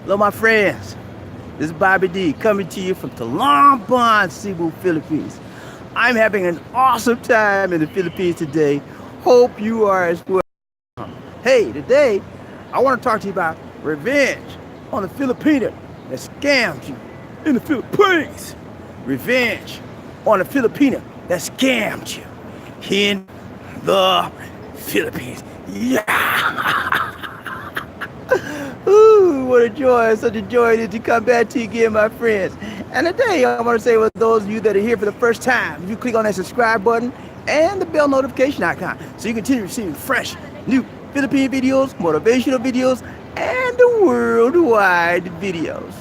Hello, my friends. This is Bobby D coming to you from Talambon, Cebu, Philippines. I'm having an awesome time in the Philippines today. Hope you are as well. Hey, today I want to talk to you about revenge on the Filipina that scammed you in the Philippines. Revenge on the Filipina that scammed you in the Philippines. Yeah! Ooh, what a joy, such a joy it is to come back to you again, my friends. And today I want to say with those of you that are here for the first time, you click on that subscribe button and the bell notification icon so you continue receiving fresh, new Philippine videos, motivational videos, and the worldwide videos.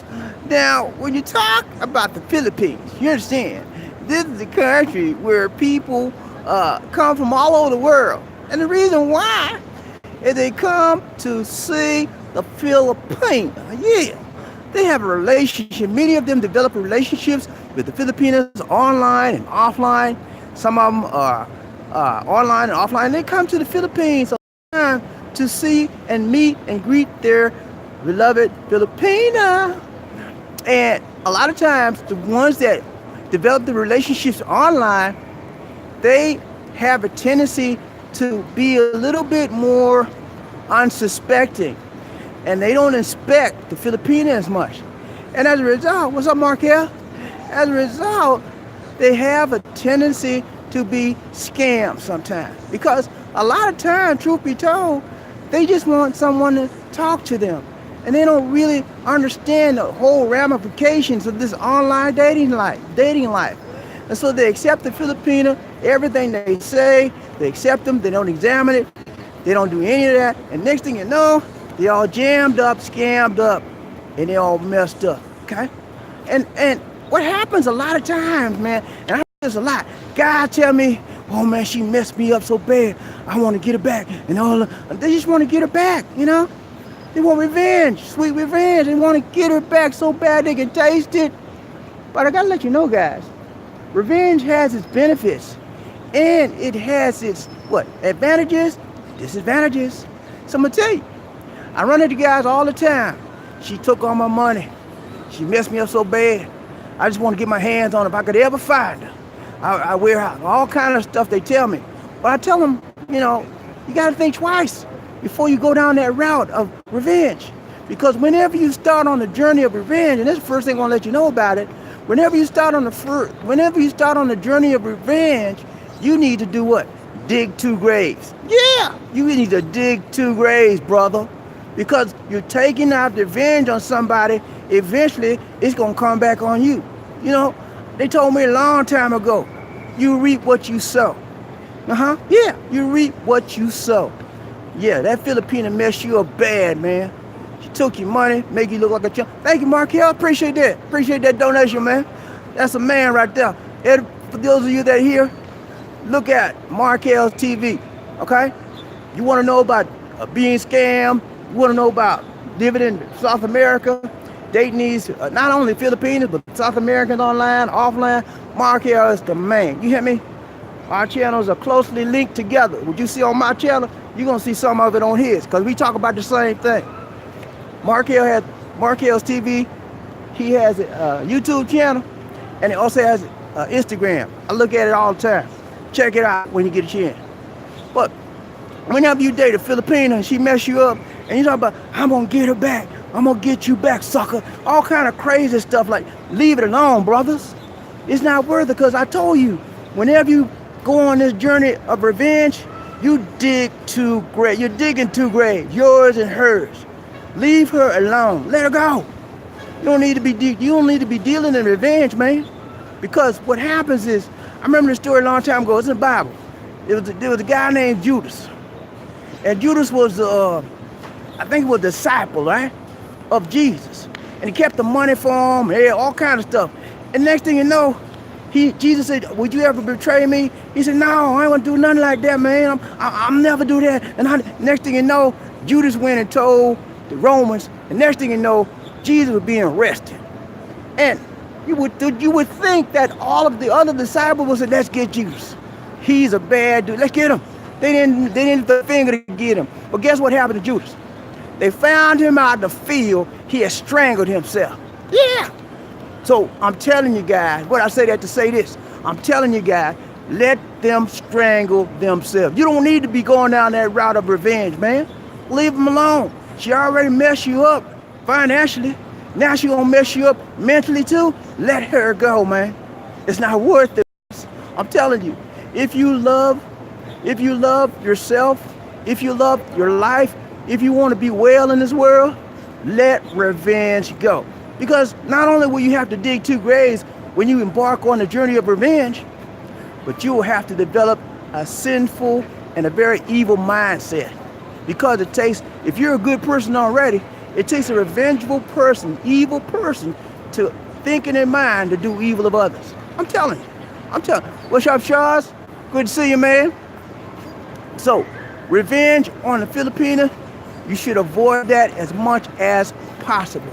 Now, when you talk about the Philippines, you understand, this is a country where people come from all over the world. And the reason why is they come to see the Philippines. Yeah, they have a relationship. Many of them develop relationships with the Filipinas online and offline. Some of them are online and offline. They come to the Philippines all the time to see and meet and greet their beloved Filipina. And a lot of times, the ones that develop the relationships online, they have a tendency to be a little bit more unsuspecting, and they don't inspect the Filipina as much. And as a result, what's up, Markel? As a result, they have a tendency to be scammed sometimes, because a lot of times, truth be told, they just want someone to talk to them, and they don't really understand the whole ramifications of this online dating life. And so they accept the Filipina, everything they say, they accept them, they don't examine it, they don't do any of that, and next thing you know, they all jammed up, scammed up, and they all messed up, okay? And what happens a lot of times, man, and I hear this a lot, guys tell me, oh man, she messed me up so bad, I want to get her back, and all they just want to get her back, you know? They want revenge, sweet revenge, they want to get her back so bad they can taste it. But I gotta let you know, guys, revenge has its benefits, and it has its, advantages, disadvantages. So I'm gonna tell you, I run into guys all the time. She took all my money. She messed me up so bad. I just want to get my hands on her if I could ever find her. I wear out all kind of stuff they tell me. But I tell them, you gotta think twice before you go down that route of revenge. Because whenever you start on the journey of revenge, and this is the first thing I want to let you know about it, whenever you start on the journey of revenge, you need to do what? Dig 2 graves. Yeah, you need to dig 2 graves, brother. Because you're taking out revenge on somebody, eventually it's gonna come back on you. They told me a long time ago, you reap what you sow. Yeah, you reap what you sow. Yeah, that Filipina messed you up bad, man. She took your money, make you look like a chump. Thank you, Markel. Appreciate that. Appreciate that donation, man. That's a man right there. And for those of you that are here, look at Markel's TV, okay? You want to know about being scammed? You want to know about living in South America, dating these, not only Filipinos, but South Americans online, offline? Markel is the man. You hear me? Our channels are closely linked together. What you see on my channel, you're going to see some of it on his, because we talk about the same thing. Markel has Markel's TV. He has a YouTube channel, and he also has Instagram. I look at it all the time. Check it out when you get a chance. But whenever you date a Filipina and she mess you up, and you talk about, I'm going to get her back. I'm going to get you back, sucker. All kind of crazy stuff like, leave it alone, brothers. It's not worth it, because I told you, whenever you go on this journey of revenge, you dig 2 graves. You're digging 2 graves, yours and hers. Leave her alone. Let her go. You don't need to be dealing in revenge, man. Because what happens is, I remember this story a long time ago. It's in the Bible. There was a guy named Judas, and Judas was I think he was a disciple, right, of Jesus, and he kept the money for him, and all kind of stuff. And next thing you know, Jesus said, "Would you ever betray me?" He said, "No, I ain't gonna do nothing like that, man. I'm never do that." And next thing you know, Judas went and told the Romans, and next thing you know, Jesus was being arrested. And you would think that all of the other disciples would say, "Let's get Jesus. He's a bad dude. Let's get him." They didn't lift a finger to get him. But guess what happened to Judas? They found him out in the field, He has strangled himself. Yeah. So I'm telling you guys, what I say that to say this. I'm telling you guys, let them strangle themselves. You don't need to be going down that route of revenge, man. Leave them alone. She already messed you up financially. Now she gonna mess you up mentally too. Let her go, man. It's not worth it. I'm telling you, if you love yourself, if you love your life, if you want to be well in this world, let revenge go. Because not only will you have to dig 2 graves when you embark on the journey of revenge, but you will have to develop a sinful and a very evil mindset. Because it takes, if you're a good person already, it takes a revengeful person, evil person, to think in their mind to do evil of others. I'm telling you. What's up, Charles? Good to see you, man. So, revenge on the Filipina, you should avoid that as much as possible.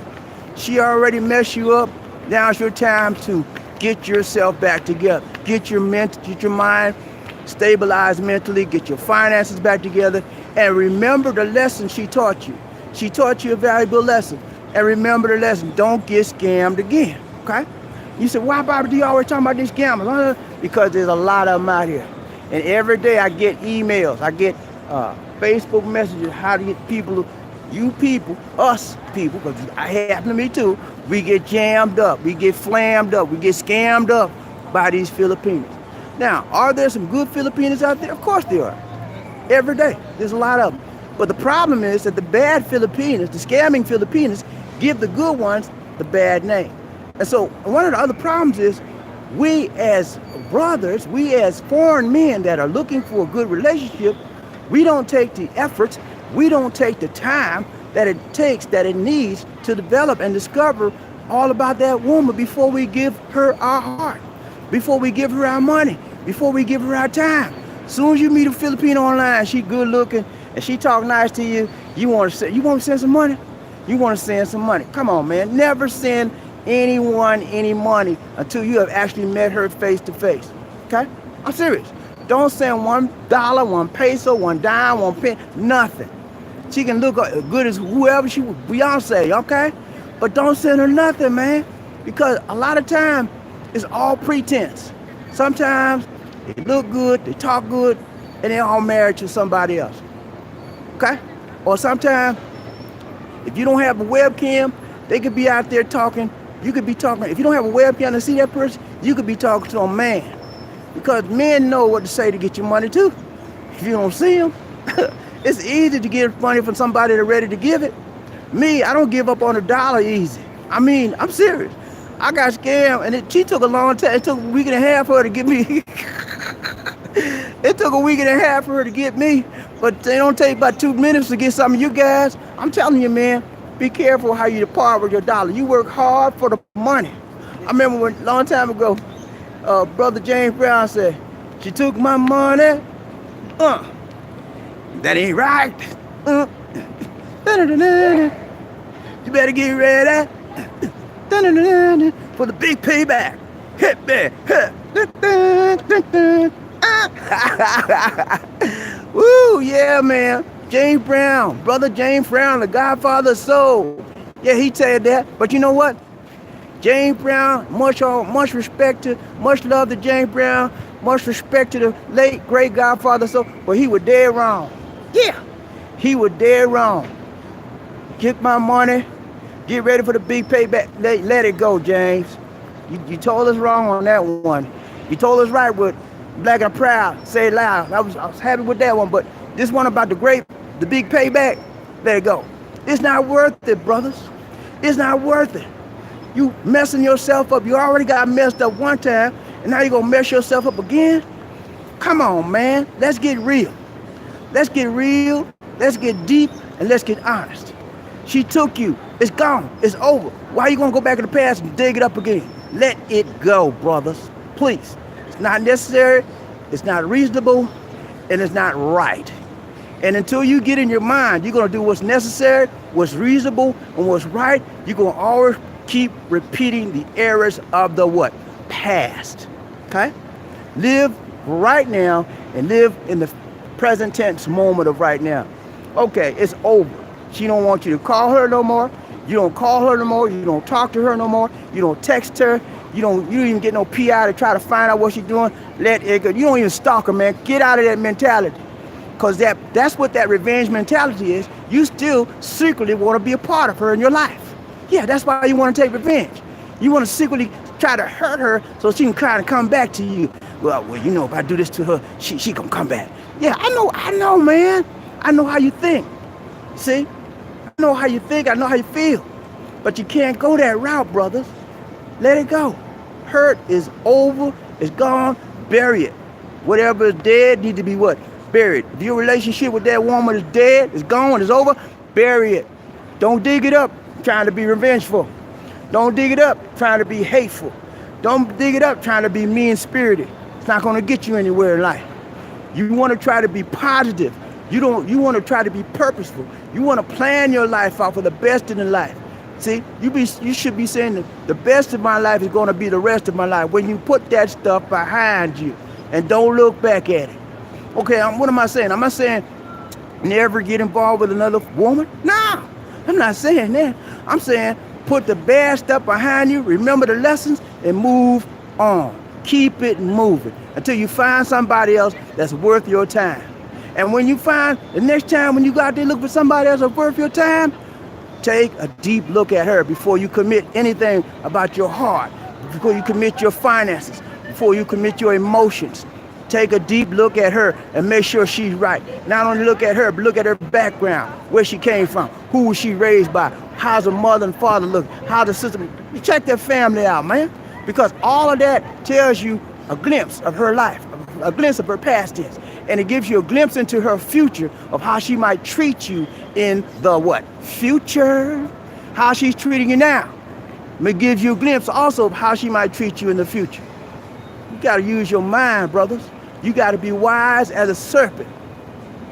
She already messed you up. Now it's your time to get yourself back together. Get your mind stabilized mentally, get your finances back together, and remember the lesson she taught you. She taught you a valuable lesson. And remember the lesson, don't get scammed again, okay? You said, why, Bobby, do you always talk about these scammers? Because there's a lot of them out here. And every day I get emails, I get Facebook messages, how to get people, us people, because I happen to me too, we get jammed up, we get flammed up, we get scammed up by these Filipinos. Now, are there some good Filipinos out there? Of course there are. Every day, there's a lot of them. But the problem is that the bad Filipinos, the scamming Filipinos, give the good ones the bad name. And so one of the other problems is we as brothers, we as foreign men that are looking for a good relationship, we don't take the efforts, we don't take the time that it needs to develop and discover all about that woman before we give her our heart, before we give her our money, before we give her our time. As soon as you meet a Filipino online, she good looking and she talk nice to you, you want to send some money? You want to send some money. Come on, man. Never send anyone any money until you have actually met her face to face. Okay? I'm serious. Don't send $1, 1 peso, 1 dime, 1 penny, nothing. She can look as good as whoever Beyonce, okay? But don't send her nothing, man. Because a lot of time it's all pretense. Sometimes they look good, they talk good, and they're all married to somebody else. Okay? Or sometimes if you don't have a webcam, they could be out there talking. You could be talking. If you don't have a webcam to see that person, you could be talking to a man. Because men know what to say to get your money too. If you don't see them, it's easy to get money from somebody that's ready to give it. Me, I don't give up on $1 easy. I mean, I'm serious. I got scammed, and she took a long time. It took a week and a half for her to get me. It took a week and a half for her to get me, but they don't take about 2 minutes to get some of you guys. I'm telling you, man, be careful how you depart with your dollar. You work hard for the money. I remember when a long time ago, Brother James Brown said, she took my money. That ain't right. You better get ready for the big payback. Hit me. Woo, yeah, man. James Brown, Brother James Brown, the Godfather of Soul. Yeah, he said that. But you know what? James Brown, much respect to, much love to James Brown, much respect to the late great Godfather of Soul. But he was dead wrong. Yeah, he was dead wrong. Get my money. Get ready for the big payback. Let it go, James. You told us wrong on that one. You told us right with Black and Proud. Say it loud. I was happy with that one. But this one about the big payback, let it go. It's not worth it, brothers. It's not worth it. You messing yourself up. You already got messed up one time, and now you're going to mess yourself up again? Come on, man. Let's get real. Let's get real. Let's get deep, and let's get honest. She took you. It's gone. It's over. Why are you going to go back in the past and dig it up again? Let it go, brothers. Please. It's not necessary. It's not reasonable. And it's not right. And until you get in your mind, you're going to do what's necessary, what's reasonable, and what's right. You're going to always keep repeating the errors of the what? Past. Okay? Live right now and live in the present tense moment of right now. Okay, it's over. She don't want you to call her no more. You don't call her no more. You don't talk to her no more. You don't text her. You don't even get no PI to try to find out what she's doing. Let it go. You don't even stalk her, man. Get out of that mentality. Because that's what that revenge mentality is. You still secretly want to be a part of her in your life. Yeah, that's why you want to take revenge. You want to secretly try to hurt her so she can kind of come back to you. Well, you know, if I do this to her, she gonna come back. Yeah, I know, man. I know how you think. See? I know how you think. I know how you feel. But you can't go that route, brothers. Let it go. Hurt is over. It's gone. Bury it. Whatever is dead needs to be what? Buried. If your relationship with that woman is dead, it's gone, it's over, bury it. Don't dig it up trying to be revengeful. Don't dig it up trying to be hateful. Don't dig it up trying to be mean-spirited. It's not going to get you anywhere in life. You want to try to be positive. You want to try to be purposeful. You want to plan your life out for the best in the life. See, you should be saying that the best of my life is going to be the rest of my life when you put that stuff behind you and don't look back at it. Okay, what am I saying? Am I saying never get involved with another woman? No, I'm not saying that. I'm saying put the bad stuff behind you, remember the lessons, and move on. Keep it moving until you find somebody else that's worth your time. And when you find the next time when you go out there look for somebody else that's worth your time, take a deep look at her before you commit anything about your heart, before you commit your finances, before you commit your emotions. Take a deep look at her and make sure she's right. Not only look at her, but look at her background, where she came from, who was she raised by, how's her mother and father look, how the sister. You check their family out, man, because all of that tells you a glimpse of her life, a glimpse of her past tense, and it gives you a glimpse into her future of how she might treat you in the what? Future. How she's treating you now. It gives you a glimpse also of how she might treat you in the future. You got to use your mind, brothers. You got to be wise as a serpent.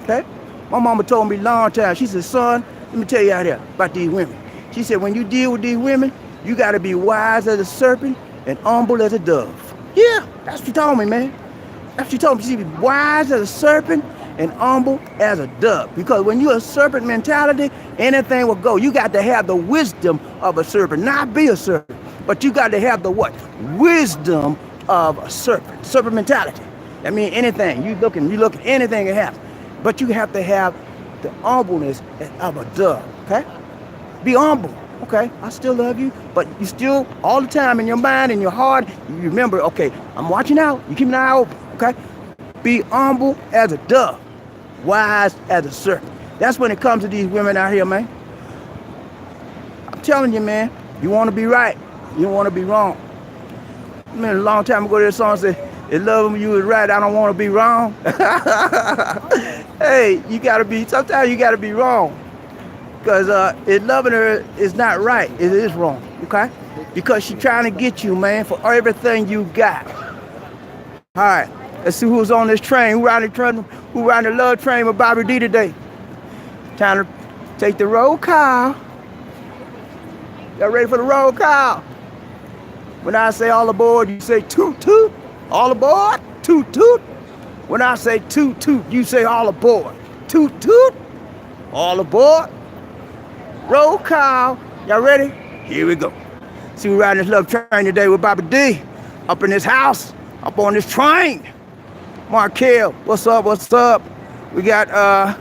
Okay? My mama told me a long time. She said, son, let me tell you out here about these women. She said, when you deal with these women, you got to be wise as a serpent and humble as a dove. Yeah, that's what she told me, man. That's what she told me. She be wise as a serpent and humble as a dove. Because when you're a serpent mentality, anything will go. You got to have the wisdom of a serpent, not be a serpent. But you got to have the what? Wisdom of a serpent. Serpent mentality. That means anything. You look at anything can happen. But you have to have the humbleness of a dove. Okay? Be humble. Okay, I still love you, but you still, all the time in your mind, in your heart, you remember, okay, I'm watching out. You keep an eye open. Okay? Be humble as a dove. Wise as a serpent. That's when it comes to these women out here, man. I'm telling you, man, you want to be right. You don't want to be wrong. I mean, a long time ago, this song said, "In love when you was right, I don't want to be wrong." Hey, sometimes you got to be wrong. Because in loving her is not right. It is wrong, okay? Because she's trying to get you, man, for everything you got. All right, let's see who's on this train. Who riding the love train with Bobby D today? Time to take the roll call. Y'all ready for the roll call? When I say all aboard, you say toot toot. All aboard, toot toot. When I say toot toot, you say all aboard. Toot toot, all aboard. Roll call. Y'all ready? Here we go. See, we're riding this love train today with Bobby D. Up in this house, up on this train. Markel, what's up, what's up? We got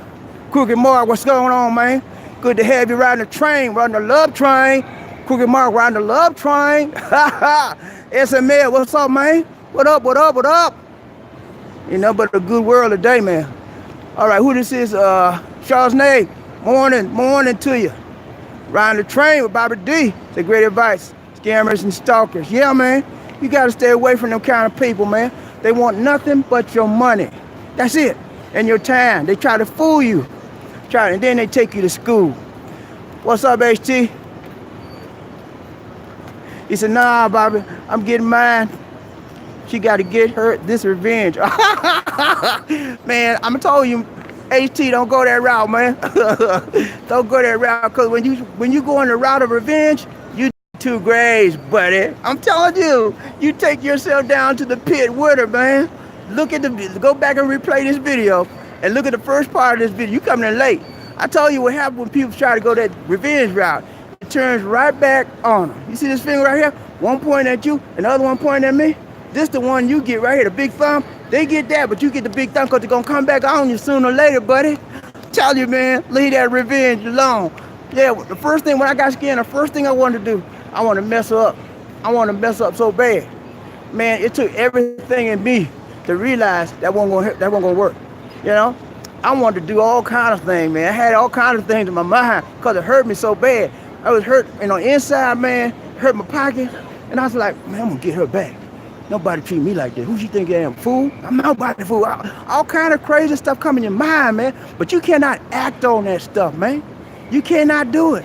Crooked Mark, what's going on, man? Good to have you riding the train, riding the love train. Crooked Mark riding the love train. SML, what's up, man? What up, what up, what up? You know, but a good world today, man. All right, who this is? Charles Nate, morning to you. Riding the train with Bobby D. It's great advice. Scammers and stalkers. Yeah, man. You got to stay away from them kind of people, man. They want nothing but your money. That's it. And your time. They try to fool you. And then they take you to school. What's up, HT? He said, nah, Bobby, I'm getting mine. She got to get her this revenge. Man, I'm told you, HT, don't go that route, man. Don't go that route, because when you go on the route of revenge, you 2 grades, buddy. I'm telling you, you take yourself down to the pit with her, man. Go back and replay this video and look at the first part of this video. You coming in late. I told you what happened when people try to go that revenge route. it turns right back on them. You see this finger right here? One pointing at you, and the other one pointing at me. This the one you get right here, the big thumb. They get that, but you get the big thumb because they're going to come back on you sooner or later, buddy. Tell you, man, leave that revenge alone. Yeah, the first thing, when I got scared, the first thing I wanted to do, I want to mess her up. I want to mess her up so bad. Man, it took everything in me to realize that wasn't going to work. You know? I wanted to do all kinds of things, man. I had all kinds of things in my mind because it hurt me so bad. I was hurt, inside, man, hurt my pocket. And I was like, man, I'm going to get her back. Nobody treat me like this. Who you think I am, fool? I'm nobody, fool. All kind of crazy stuff come in your mind, man. But you cannot act on that stuff, man. You cannot do it.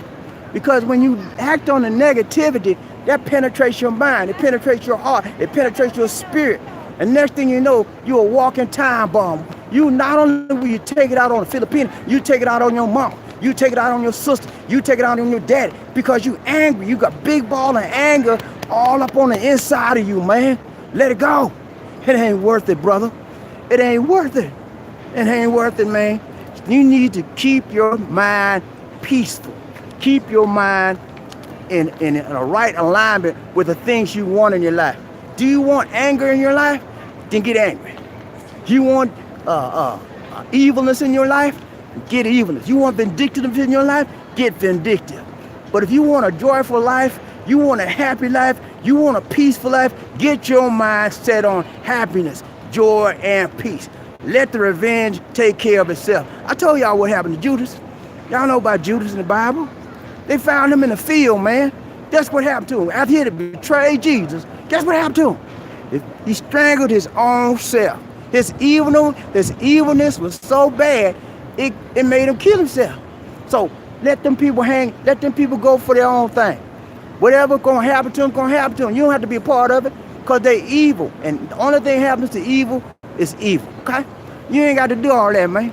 Because when you act on the negativity, that penetrates your mind. It penetrates your heart. It penetrates your spirit. And next thing you know, you're a walking time bomb. You not only will you take it out on the Filipinas, you take it out on your mom. You take it out on your sister. You take it out on your daddy. Because you angry. You got big ball of anger all up on the inside of you, man. Let it go. It ain't worth it, brother. It ain't worth it. It ain't worth it, man. You need to keep your mind peaceful. Keep your mind in a right alignment with the things you want in your life. Do you want anger in your life? Then get angry. You want evilness in your life? Get evilness. You want vindictiveness in your life? Get vindictive. But if you want a joyful life, you want a happy life, you want a peaceful life, get your mind set on happiness, joy, and peace. Let the revenge take care of itself. I told y'all what happened to Judas. Y'all know about Judas in the Bible. They found him in the field, man. That's what happened to him. After he had betrayed Jesus, guess what happened to him? He strangled his own self. His evilness was so bad, it made him kill himself. So let them people let them people go for their own thing. Whatever's going to happen to them, going to happen to them. You don't have to be a part of it because they're evil. And the only thing happens to evil is evil, okay? You ain't got to do all that, man.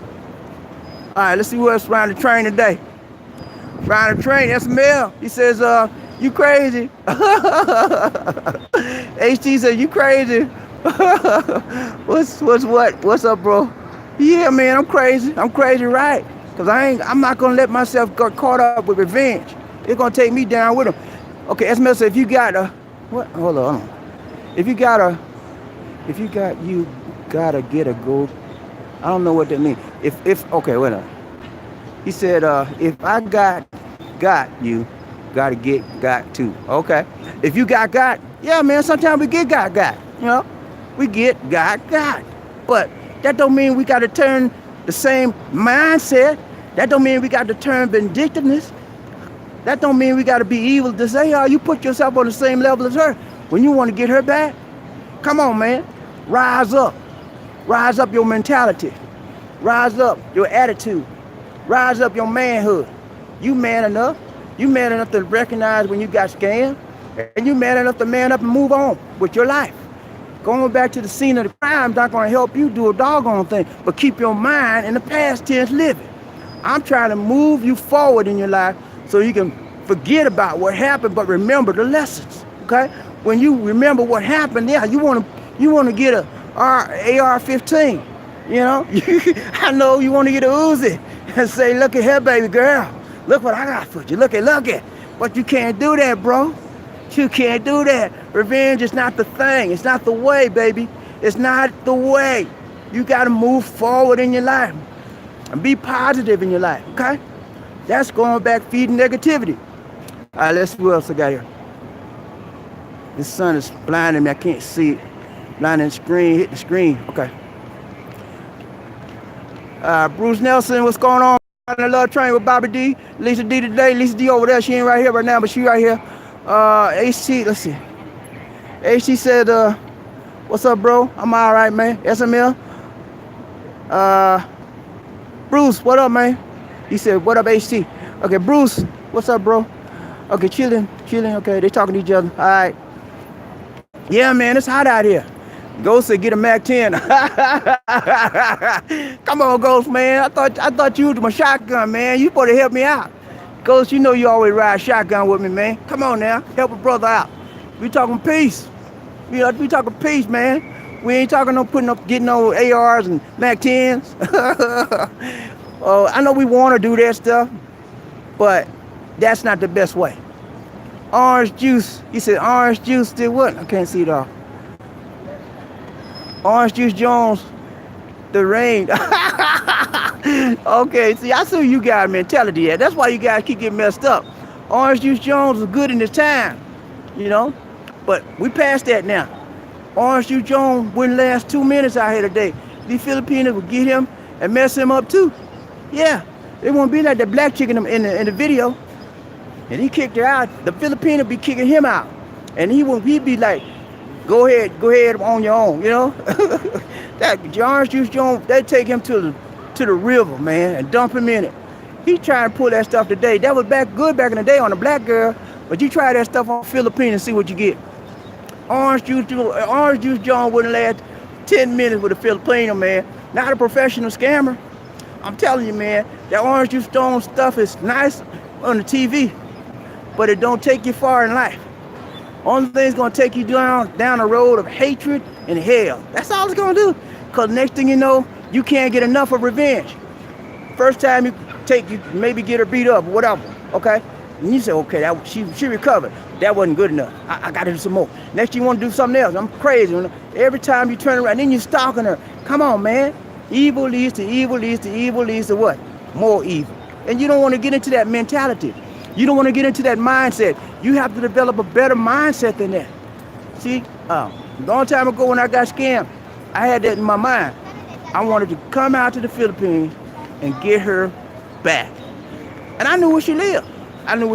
All right, let's see who else around the train today. Around the train, that's Mel. He says, you crazy. HT said, you crazy. What's up, bro? Yeah, man, I'm crazy. I'm crazy, right? Because I'm not going to let myself get caught up with revenge. It's going to take me down with them. Okay, SMS said, if you got what? Hold on. You gotta get a go. I don't know what that means. Okay, wait a minute. He said, if I got, you gotta get got too. Okay. If you got, yeah, man, sometimes we get got. You know, we get got. But that don't mean we gotta turn the same mindset. That don't mean we gotta turn vindictiveness. That don't mean we gotta be evil to say, oh, you put yourself on the same level as her. When you want to get her back, come on, man. Rise up. Rise up your mentality. Rise up your attitude. Rise up your manhood. You man enough. You man enough to recognize when you got scammed. And you man enough to man up and move on with your life. Going back to the scene of the crime not going to help you do a doggone thing, but keep your mind in the past tense living. I'm trying to move you forward in your life so you can forget about what happened, but remember the lessons, okay? When you remember what happened, yeah, you want to get a AR-15, you know? I know you want to get a Uzi and say, look at here, baby girl. Look what I got for you. Look at. But you can't do that, bro. You can't do that. Revenge is not the thing. It's not the way, baby. It's not the way. You got to move forward in your life and be positive in your life, okay? That's going back feeding negativity. All right, let's see what else I got here. This sun is blinding me. I can't see it. Blinding the screen. Hit the screen. Okay. Bruce Nelson, what's going on? On the love train with Bobby D. Lisa D today. Lisa D over there. She ain't right here right now, but she right here. HT, let's see. HT said, what's up, bro? I'm all right, man. SML. Bruce, what up, man? He said, what up, HT? Okay, Bruce, what's up, bro? Okay, chilling. Okay, they talking to each other. All right. Yeah, man, it's hot out here. Ghost said, get a Mac 10. Come on, Ghost, man. I thought you was my shotgun, man. You supposed to help me out. Ghost, you know you always ride shotgun with me, man. Come on now, help a brother out. We talking peace. We talking peace, man. We ain't talking no getting no ARs and Mac 10s. I know we want to do that stuff, but That's not the best way. Orange juice. He said orange juice did what? I can't see it all. Orange Juice Jones, the rain. Okay, see, I see you got mentality at. That's why you guys keep getting messed up. Orange Juice Jones was good in his time, you know, but we passed that now. Orange Juice Jones wouldn't last 2 minutes out here today. These Filipinas would get him and mess him up too. Yeah, it won't be like the black chick in the video. And he kicked her out. The Filipina be kicking him out, and he'd be like, go ahead on your own, you know. That Orange Juice Jones, they take him to the river, man, and dump him in it. He trying to pull that stuff today. That was good back in the day on the black girl, but you try that stuff on Filipina and see what you get. Orange Juice Jones wouldn't last 10 minutes with a Filipino, man. Not a professional scammer. I'm telling you, man, that Orange Juice Jones stuff is nice on the TV, but it don't take you far in life. Only thing is going to take you down the road of hatred and hell. That's all it's going to do. Because next thing you know, you can't get enough of revenge. First time you maybe get her beat up or whatever, okay? And you say, okay, she recovered. That wasn't good enough. I got to do some more. Next you want to do something else. I'm crazy. Every time you turn around, then you're stalking her. Come on, man. Evil leads to evil leads to evil leads to what? More evil. And you don't want to get into that mentality. You don't want to get into that mindset. You have to develop a better mindset than that. See, a long time ago when I got scammed, I had that in my mind. I wanted to come out to the Philippines and get her back. And I knew where she lived. I knew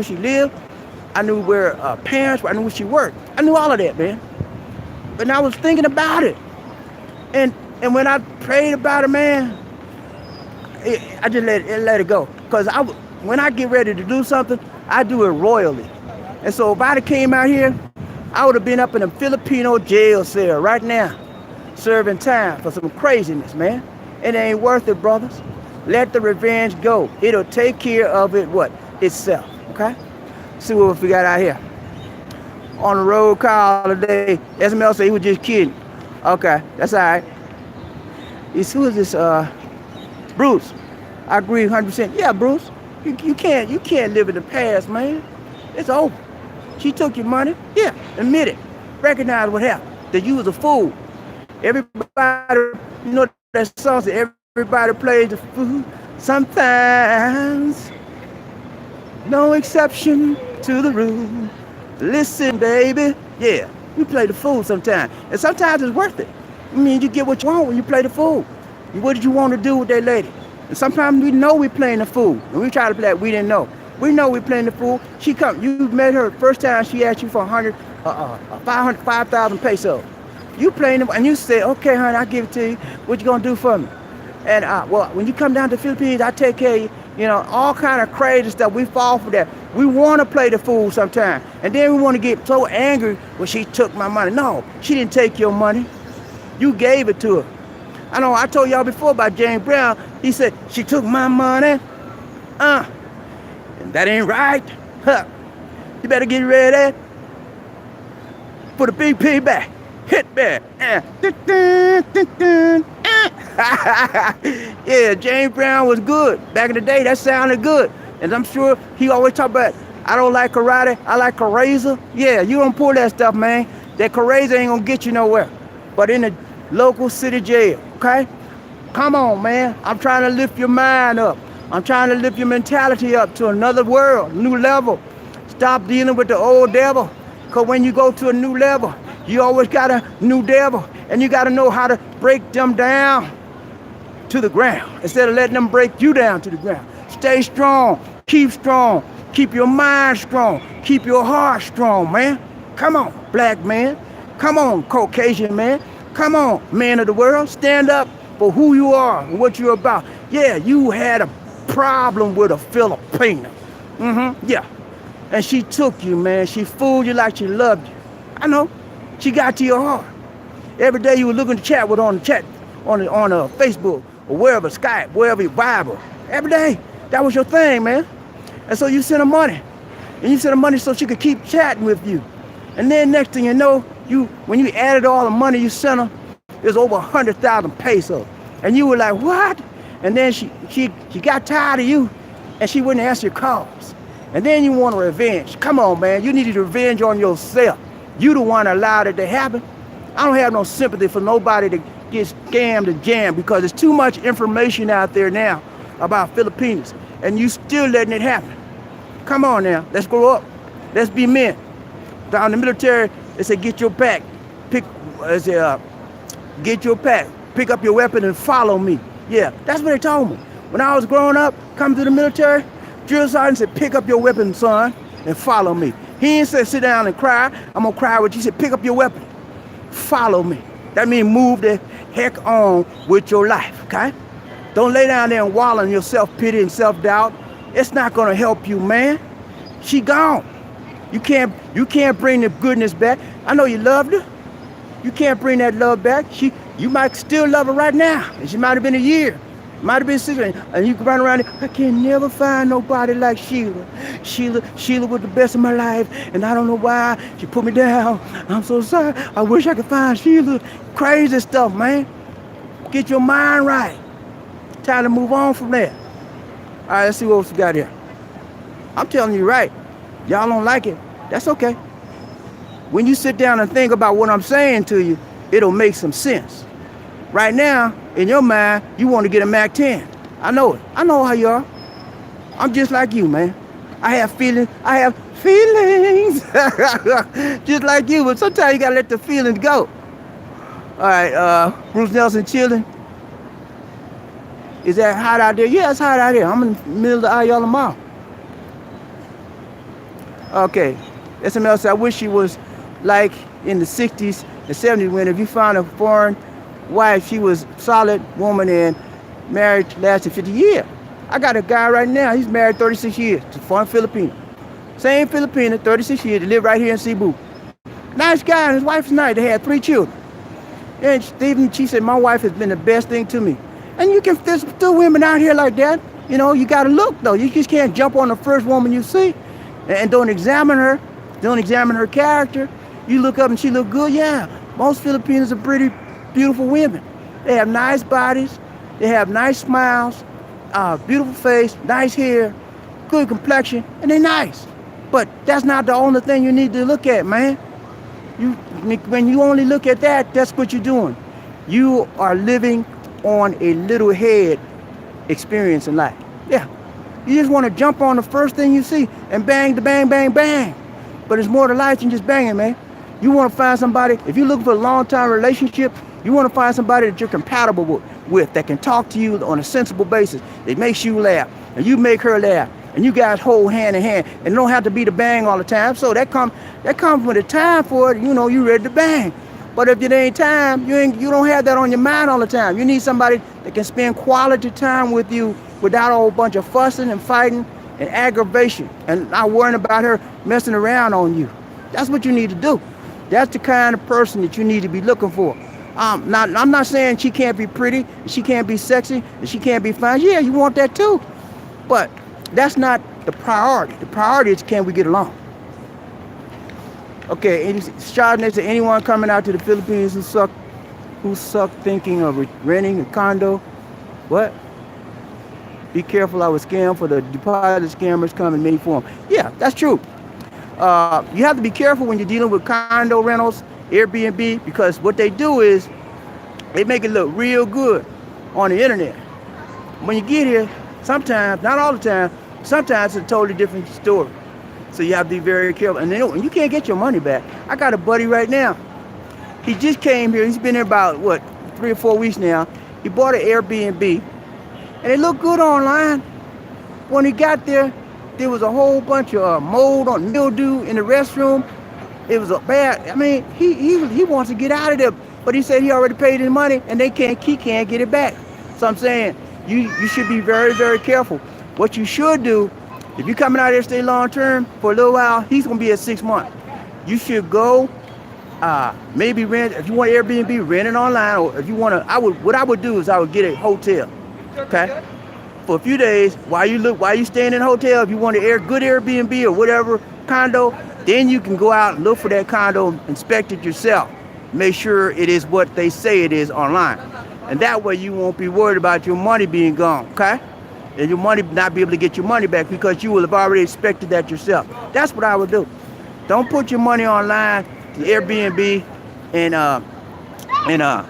where her parents were. I knew where she worked. I knew all of that, man. And I was thinking about it. And when I prayed about it, man, I just let it go. Because when I get ready to do something, I do it royally. And so if I'd have came out here, I would have been up in a Filipino jail cell right now, serving time for some craziness, man. It ain't worth it, brothers. Let the revenge go. It'll take care of itself, okay? See what we got out here. On the road call today, SML said he was just kidding. Okay, that's all right. Who is this? Bruce. I agree 100%. Yeah, Bruce. You can't live in the past, man. It's over. She took your money. Yeah, admit it. Recognize what happened. That you was a fool. Everybody, you know that song said everybody plays the fool. Sometimes, no exception to the rule. Listen, baby. Yeah, you play the fool sometimes. And sometimes it's worth it. I mean, you get what you want when you play the fool. What did you want to do with that lady? And sometimes we know we're playing the fool. And we try to play like we didn't know. We know we're playing the fool. You met her first time, she asked you for 5,000 pesos. You playing them, and you say, okay, honey, I'll give it to you. What you gonna do for me? And when you come down to the Philippines, I take care of you. You know, all kind of crazy stuff. We fall for that. We want to play the fool sometimes. And then we want to get so angry when she took my money. No, she didn't take your money. You gave it to her. I know I told y'all before about James Brown. He said, she took my money. And that ain't right. Huh. You better get ready for the big payback. Hit back. Yeah, James Brown was good. Back in the day, that sounded good. And I'm sure he always talk about, I don't like karate, I like razor. Yeah, you don't pull that stuff, man. That razor ain't gonna get you nowhere. But in the local city jail, okay? Come on, man. I'm trying to lift your mind up. I'm trying to lift your mentality up to another world, new level. Stop dealing with the old devil. Because when you go to a new level, you always got a new devil. And you got to know how to break them down to the ground instead of letting them break you down to the ground. Stay strong. Keep your mind strong. Keep your heart strong, man. Come on, black man. Come on, Caucasian man. Come on, man of the world. Stand up for who you are and what you're about. Yeah, you had a problem with a Filipina. Yeah. And she took you, man. She fooled you like she loved you. I know. She got to your heart. Every day you were looking to chat with on Facebook or wherever, Skype, wherever, Bible. Every day. That was your thing, man. And so you sent her money. And you sent her money so she could keep chatting with you. And then next thing you know, when you added all the money you sent her, it was over 100,000 pesos. And you were like, what? And then she got tired of you, and she wouldn't answer your calls. And then you want revenge. Come on, man. You need revenge on yourself. You the one that allowed it to happen. I don't have no sympathy for nobody to get scammed and jammed because there's too much information out there now about Filipinas, and you still letting it happen. Come on now. Let's grow up. Let's be men. Down in the military, they say get your pack. Get your pack. Pick up your weapon and follow me. Yeah, that's what they told me. When I was growing up, coming to the military, drill sergeant said, pick up your weapon, son, and follow me. He ain't said sit down and cry. I'm gonna cry with you. He said, pick up your weapon. Follow me. That means move the heck on with your life, okay? Don't lay down there and wallow in your self-pity and self-doubt. It's not gonna help you, man. She gone. You can't bring the goodness back. I know you loved her. You can't bring that love back. You might still love her right now. And she might have been a year. Might have been 6 years. And you can run around there, I can never find nobody like Sheila. Sheila was the best of my life. And I don't know why she put me down. I'm so sorry. I wish I could find Sheila. Crazy stuff, man. Get your mind right. Time to move on from there. All right, let's see what else we got here. I'm telling you right. Y'all don't like it. That's okay. When you sit down and think about what I'm saying to you, it'll make some sense. Right now, in your mind, you want to get a Mac 10. I know it. I know how you are. I'm just like you, man. I have feelings. Just like you, but sometimes you got to let the feelings go. All right, Bruce Nelson chilling. Is that hot out there? Yeah, it's hot out here. I'm in the middle of the Ayala Mall. Okay, SMS, I wish she was like in the 60s and 70s when if you found a foreign wife, she was a solid woman and marriage lasted 50 years. I got a guy right now, he's married 36 years to foreign Filipina. Same Filipina, 36 years, they live right here in Cebu. Nice guy, and his wife's nice. They had 3 children. And she said, my wife has been the best thing to me. And you can, there's still women out here like that. You know, you got to look, though. You just can't jump on the first woman you see and don't examine her. Don't examine her character. You look up and she look good. Yeah, most Filipinos are pretty beautiful women. They have nice bodies. They have nice smiles, beautiful face, nice hair, good complexion, and they're nice. But that's not the only thing you need to look at, man. When you only look at that, that's what you're doing. You are living on a little head experience in life. Yeah. You just want to jump on the first thing you see and bang, the bang, bang, bang. But it's more to life than just banging, man. You want to find somebody, if you're looking for a long-term relationship, you want to find somebody that you're compatible with, that can talk to you on a sensible basis, that makes you laugh, and you make her laugh, and you guys hold hand in hand, and it don't have to be the bang all the time. So that comes with a time for it, you know, you ready to bang. But if it ain't time, you don't have that on your mind all the time. You need somebody that can spend quality time with you without a whole bunch of fussing and fighting and aggravation and not worrying about her messing around on you. That's what you need to do. That's the kind of person that you need to be looking for. I'm not saying she can't be pretty, she can't be sexy, and she can't be fine. Yeah, you want that too. But that's not the priority. The priority is, can we get along? Okay, Chardonnay to anyone coming out to the Philippines who suck thinking of renting a condo. What? Be careful, I was scammed for the deposit scammers come in many forms. Yeah, that's true. You have to be careful when you're dealing with condo rentals, Airbnb, because what they do is they make it look real good on the internet. When you get here, sometimes, not all the time, sometimes it's a totally different story. So you have to be very careful. And you can't get your money back. I got a buddy right now. He just came here. He's been here about, 3 or 4 weeks now. He bought an Airbnb. And it looked good online. When he got there, there was a whole bunch of mold on mildew in the restroom. It was a bad. I mean, he wants to get out of there, but he said he already paid his money and he can't get it back. So I'm saying you should be very, very careful. What you should do, if you're coming out here to stay long term for a little while, he's gonna be at 6 months. You should go, maybe rent. If you want Airbnb, rent it online. Or if you want to, what I would do is I would get a hotel. Okay, for a few days while you staying in a hotel. If you want a good Airbnb or whatever condo, then you can go out and look for that condo, inspect it yourself, make sure it is what they say it is online, and that way you won't be worried about your money being gone. Okay, and your money not be able to get your money back because you will have already expected that yourself. That's what I would do. Don't put your money online to Airbnb and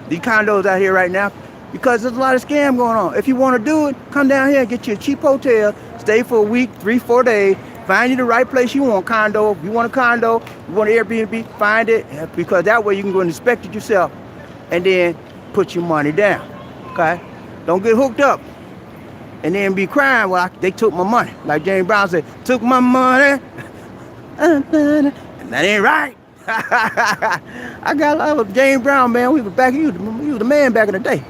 these condos out here right now, because there's a lot of scam going on. If you want to do it, come down here and get you a cheap hotel, stay for a week, 3-4 days, find you the right place you want. Condo, if you want a condo, you want an Airbnb, find it, because that way you can go and inspect it yourself and then put your money down. Okay? Don't get hooked up and then be crying, well, they took my money. Like James Brown said, took my money. And that ain't right. I got love with James Brown, man. We were back, he was the man back in the day.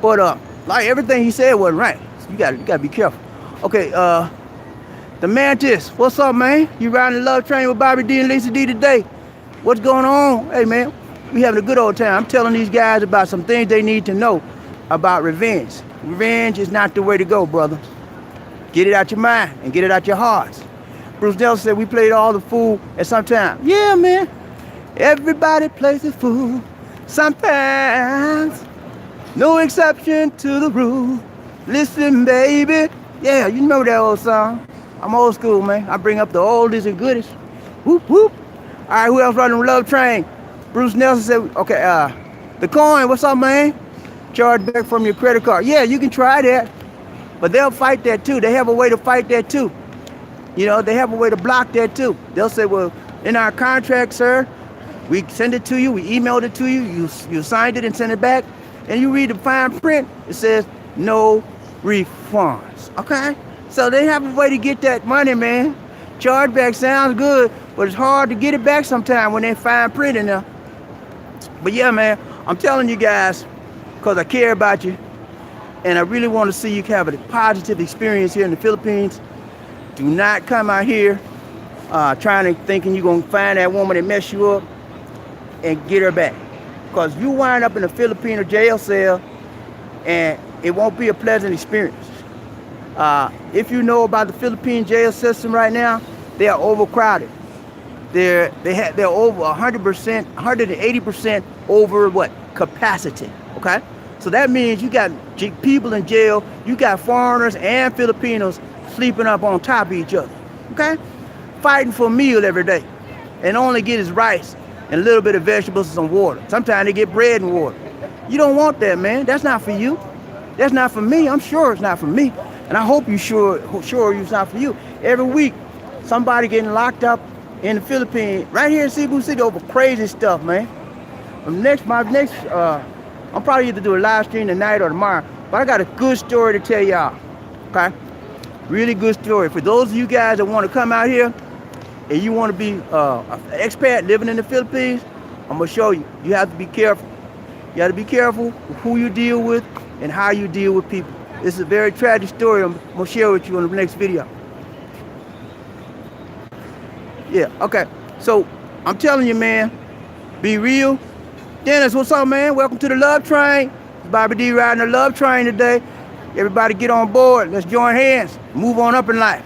But like everything he said wasn't right. So you gotta be careful. Okay, the Mantis, what's up, man? You riding the love train with Bobby D and Lisa D today? What's going on? Hey, man, we having a good old time. I'm telling these guys about some things they need to know about revenge. Revenge is not the way to go, brother. Get it out your mind and get it out your hearts. Bruce Nelson said we played all the fool at some time. Yeah, man. Everybody plays the fool sometimes. No exception to the rule. Listen, baby. Yeah, you know that old song. I'm old school, man. I bring up the oldies and goodies. Whoop, whoop. All right, who else running the love train? Bruce Nelson said, okay, the coin, what's up, man? Charge back from your credit card. Yeah, you can try that. But they'll fight that too. They have a way to fight that too. You know, they have a way to block that too. They'll say, well, in our contract, sir, we send it to you, we emailed it to you, you signed it and sent it back, and you read the fine print, it says no refunds. Okay? So they have a way to get that money, man. Chargeback sounds good, but it's hard to get it back sometime when they fine print in there. But yeah, man, I'm telling you guys, because I care about you, and I really want to see you have a positive experience here in the Philippines. Do not come out here thinking you're going to find that woman that messed you up and get her back. Because you wind up in a Filipino jail cell and it won't be a pleasant experience. If you know about the Philippine jail system right now, they are overcrowded. They're over 100%, 180% over what? Capacity, okay? So that means you got people in jail, you got foreigners and Filipinos sleeping up on top of each other, okay? Fighting for a meal every day and only get his rice and a little bit of vegetables and some water. Sometimes they get bread and water. You don't want that, man. That's not for you. That's not for me. I'm sure it's not for me. And I hope you're sure it's not for you. Every week, somebody getting locked up in the Philippines, right here in Cebu City over crazy stuff, man. I'm probably either do a live stream tonight or tomorrow, but I got a good story to tell y'all, okay? Really good story. For those of you guys that want to come out here and you want to be an expat living in the Philippines, I'm going to show you. You have to be careful. You have to be careful with who you deal with and how you deal with people. This is a very tragic story I'm going to share with you in the next video. Yeah, okay. So, I'm telling you, man, be real. Dennis, what's up, man? Welcome to the Love Train. Bobby D riding the Love Train today. Everybody get on board. Let's join hands. Move on up in life.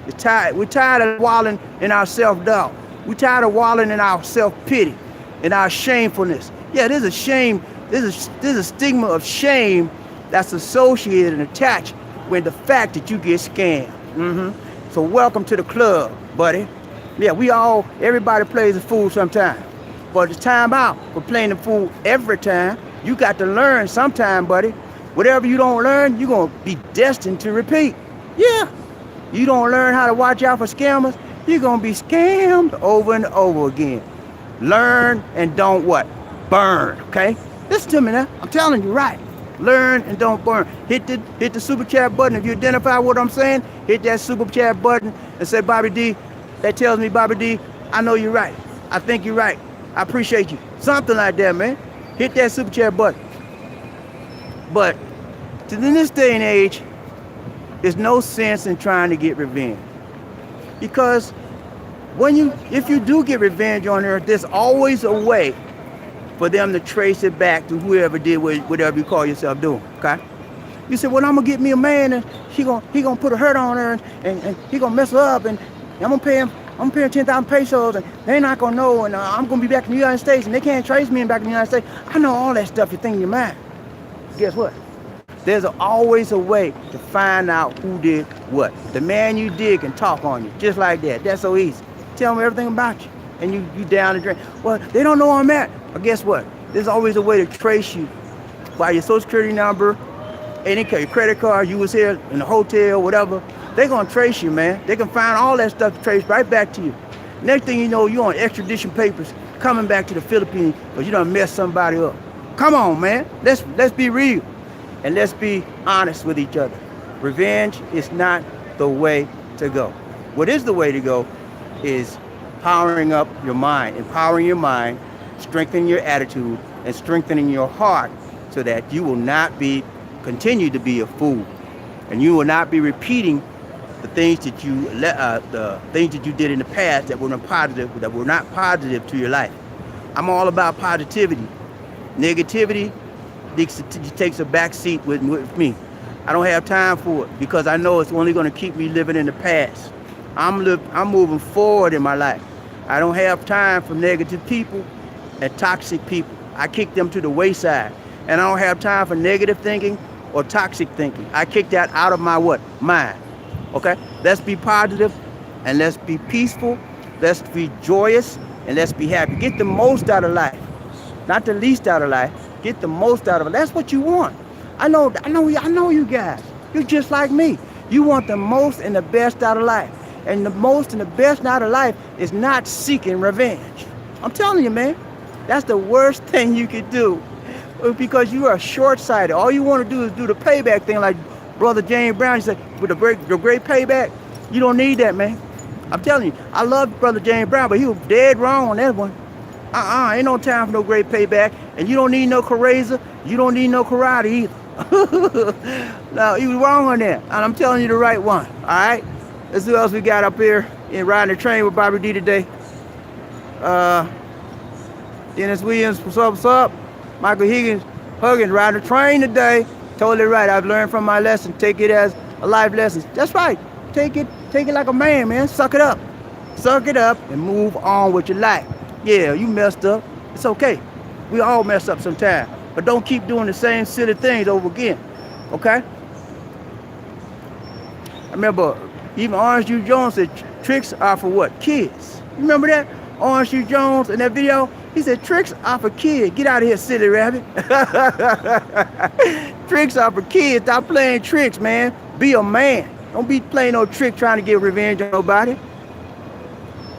We're tired of wallowing in our self-doubt. We're tired of wallowing in our self-pity and our shamefulness. Yeah, there's a shame. There's a stigma of shame that's associated and attached with the fact that you get scammed. So welcome to the club, buddy. Yeah, everybody plays the fool sometime. But it's time out for playing the fool every time. You got to learn sometime, buddy. Whatever you don't learn, you're going to be destined to repeat. Yeah. You don't learn how to watch out for scammers, you're going to be scammed over and over again. Learn and don't what? Burn, okay? Listen to me now. I'm telling you right. Learn and don't burn. Hit the super chat button. If you identify what I'm saying, hit that super chat button and say, Bobby D, that tells me, Bobby D, I know you're right. I think you're right. I appreciate you. Something like that, man. Hit that super chat button. But in this day and age, there's no sense in trying to get revenge. Because if you do get revenge on her, there's always a way for them to trace it back to whoever did whatever you call yourself doing, okay? You say, well, I'm gonna get me a man and he gonna put a hurt on her and he gonna mess her up and I'm gonna pay him 10,000 pesos and they're not gonna know and I'm gonna be back in the United States and they can't trace me back in the United States. I know all that stuff you think in your mind. Guess what? There's always a way to find out who did what. The man you did can talk on you, just like that. That's so easy. Tell them everything about you, and you down the drain. Well, they don't know where I'm at. Well, guess what? There's always a way to trace you by your social security number, your credit card, you was here in the hotel, whatever. They're going to trace you, man. They can find all that stuff to trace right back to you. Next thing you know, you're on extradition papers coming back to the Philippines because you done messed somebody up. Come on, man. Let's be real. And let's be honest with each other. Revenge is not the way to go. What is the way to go is powering up your mind, empowering your mind, strengthening your attitude, and strengthening your heart so that you will not continue to be a fool. And you will not be repeating the things that you did in the past that were not positive to your life. I'm all about positivity. Negativity takes a back seat with me. I don't have time for it because I know it's only going to keep me living in the past. I'm moving forward in my life. I don't have time for negative people and toxic people. I kick them to the wayside. And I don't have time for negative thinking or toxic thinking. I kick that out of my mind. Okay? Let's be positive and let's be peaceful. Let's be joyous and let's be happy. Get the most out of life. Not the least out of life. Get the most out of it. That's what you want. I know you guys. You're just like me. You want the most and the best out of life. And the most and the best out of life is not seeking revenge. I'm telling you, man. That's the worst thing you could do. Because you are short-sighted. All you want to do is do the payback thing like Brother James Brown. He said, with the great payback, you don't need that, man. I'm telling you, I love Brother James Brown, but he was dead wrong on that one. Ain't no time for no great payback. And you don't need no Caraza. You don't need no karate either. No, he was wrong on that. And I'm telling you the right one. All right? Let's see who else we got up here in Riding the Train with Bobby D today. Dennis Williams, what's up? Michael Huggins, riding the train today. Totally right. I've learned from my lesson. Take it as a life lesson. That's right. Take it like a man. Suck it up. Suck it up and move on with your life. Yeah, you messed up. It's okay. We all mess up sometime. But don't keep doing the same silly things over again. Okay? I remember even Orange Juice Jones said tricks are for what? Kids. You remember that? Orange Juice Jones in that video? He said, tricks are for kids. Get out of here, silly rabbit. Tricks are for kids. Stop playing tricks, man. Be a man. Don't be playing no trick trying to get revenge on nobody.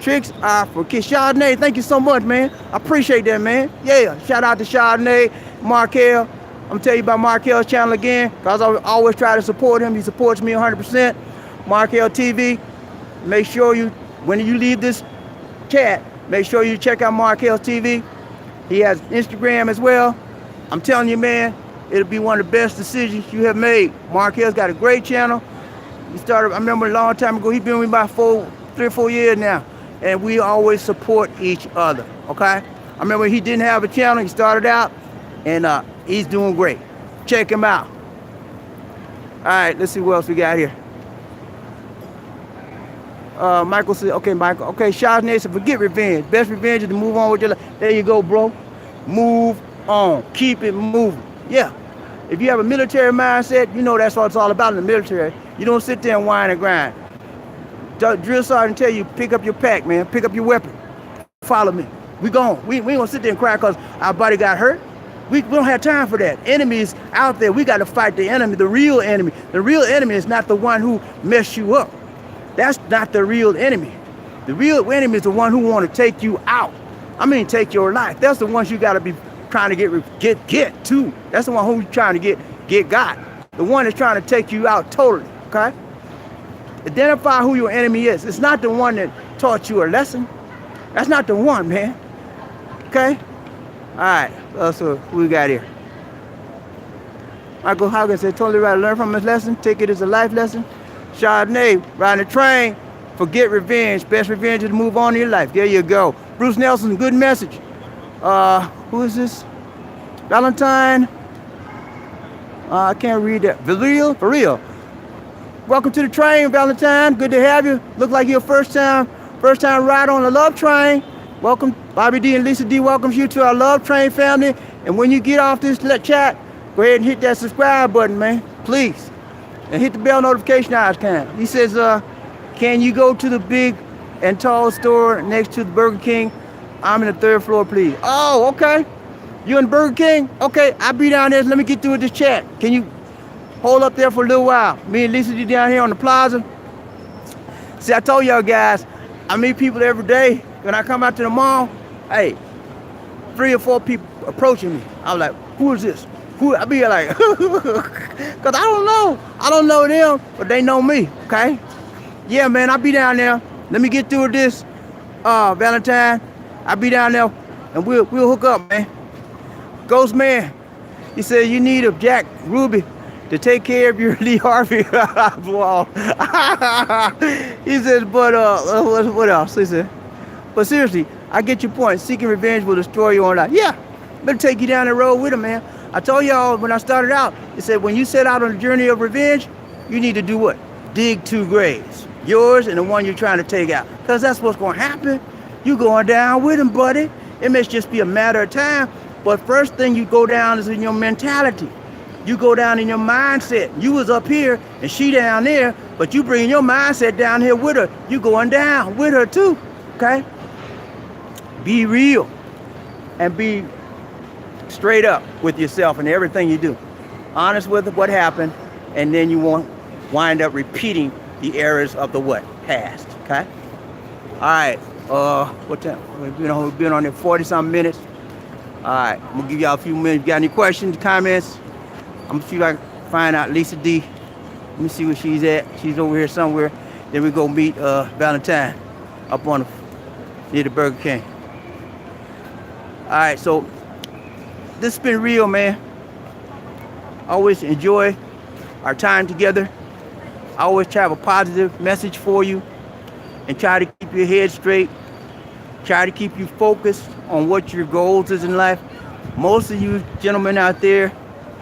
Tricks are for kids. Chardonnay, thank you so much, man. I appreciate that, man. Yeah, shout out to Chardonnay, Markel. I'm going to tell you about Markel's channel again because I always try to support him. He supports me 100%. Markel TV. Make sure when you leave this chat, make sure you check out Markel's TV. He has Instagram as well. I'm telling you, man, it'll be one of the best decisions you have made. Markel's got a great channel. He started, I remember a long time ago, he's been with me about 3 or 4 years now. And we always support each other, okay? I remember he didn't have a channel. He started out, and he's doing great. Check him out. All right, let's see what else we got here. Michael said, okay, Michael. Okay, Chardonnay said, forget revenge. Best revenge is to move on with your life. There you go, bro. Move on. Keep it moving. Yeah. If you have a military mindset, you know that's what it's all about in the military. You don't sit there and whine and grind. Drill sergeant tell you, pick up your pack, man. Pick up your weapon. Follow me. We gone. We ain't gonna sit there and cry because our buddy got hurt. We don't have time for that. Enemies out there, we got to fight the enemy, the real enemy. The real enemy is not the one who messed you up. That's not the real enemy. The real enemy is the one who want to take you out. I mean, take your life. That's the ones you got to be trying to get to. That's the one who's trying to get got. The one that's trying to take you out totally, okay? Identify who your enemy is. It's not the one that taught you a lesson. That's not the one, man. Okay? All right. So who we got here? Michael Hawkins said, totally right. Learn from his lesson. Take it as a life lesson. Chardonnay, riding the train. Forget revenge. Best revenge is to move on in your life. There you go. Bruce Nelson, good message. Who is this? Valentine. I can't read that. For real. Welcome to the train, Valentine. Good to have you. Look like your first time ride on the Love Train. Welcome. Bobby D and Lisa D welcomes you to our Love Train family. And when you get off this chat, go ahead and hit that subscribe button, man, please. And hit the bell notification icon. He says, can you go to the big and tall store next to the Burger King? I'm in the 3rd floor, please. Oh, okay. You in Burger King? Okay, I'll be down there. Let me get through with this chat. Can you hold up there for a little while? Me and Lisa D down here on the plaza. See, I told y'all guys, I meet people every day. When I come out to the mall, hey, 3 or 4 people approaching me. I'm like, who is this? Who? I be like, because I don't know them, but they know me, okay? Yeah, man, I'll be down there. Let me get through with this, Valentine. I'll be down there, and we'll hook up, man. Ghost man, he said you need a Jack Ruby to take care of your Lee Harvey wall. He said, but what else? He said, but seriously, I get your point. Seeking revenge will destroy your own life. Yeah, better take you down the road with him, man. I told y'all when I started out, it said when you set out on the journey of revenge, you need to do what? Dig 2 graves. Yours and the one you're trying to take out. Because that's what's going to happen. You going down with him, buddy. It may just be a matter of time. But first thing you go down is in your mentality. You go down in your mindset. You was up here and she down there, but you bring your mindset down here with her. You going down with her too, okay? Be real and be straight up with yourself and everything you do. Honest with what happened, and then you won't wind up repeating the errors of the past, okay? All right, what time? We've been on there 40-something minutes. All right, I'm gonna give y'all a few minutes. You got any questions, comments? I'm gonna see if I can find out Lisa D. Let me see where she's at. She's over here somewhere. Then we go meet Valentine up on near the Burger King. All right, so this has been real, man. Always enjoy our time together. I always try to have a positive message for you and try to keep your head straight. Try to keep you focused on what your goals is in life. Most of you gentlemen out there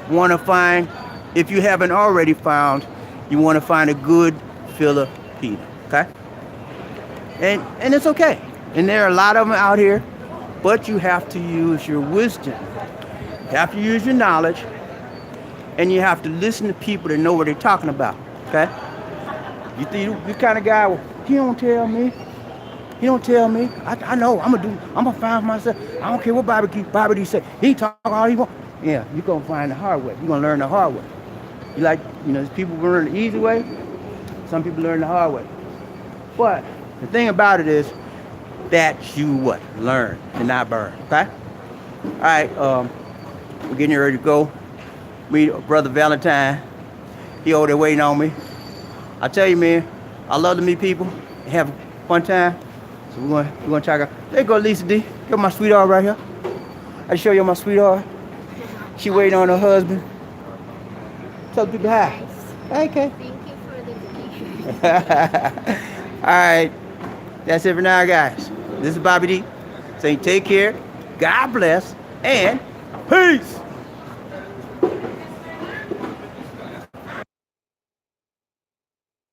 want to find, if you haven't already found, you want to find a good Filipina, okay? And it's okay. And there are a lot of them out here, but you have to use your wisdom. You have to use your knowledge, and you have to listen to people that know what they're talking about, okay? You kind of guy, well, he don't tell me. He don't tell me. I know. I'm gonna find myself. I don't care what Bible D say. He talk all he want. Yeah, you're gonna find the hard way. You're gonna learn the hard way. You like, people learn the easy way. Some people learn the hard way. But the thing about it is that you learn and not burn. Okay. All right. We're getting ready to go meet brother Valentine. He over there waiting on me. I tell you, man, I love to meet people, have a fun time. So we're gonna check out. There go Lisa D. Got my sweetheart right here. I show you my sweetheart. She waiting on her husband. Tell people hi. Okay. Thank you for the donation. All right. That's it for now, guys. This is Bobby D saying take care, God bless, and peace.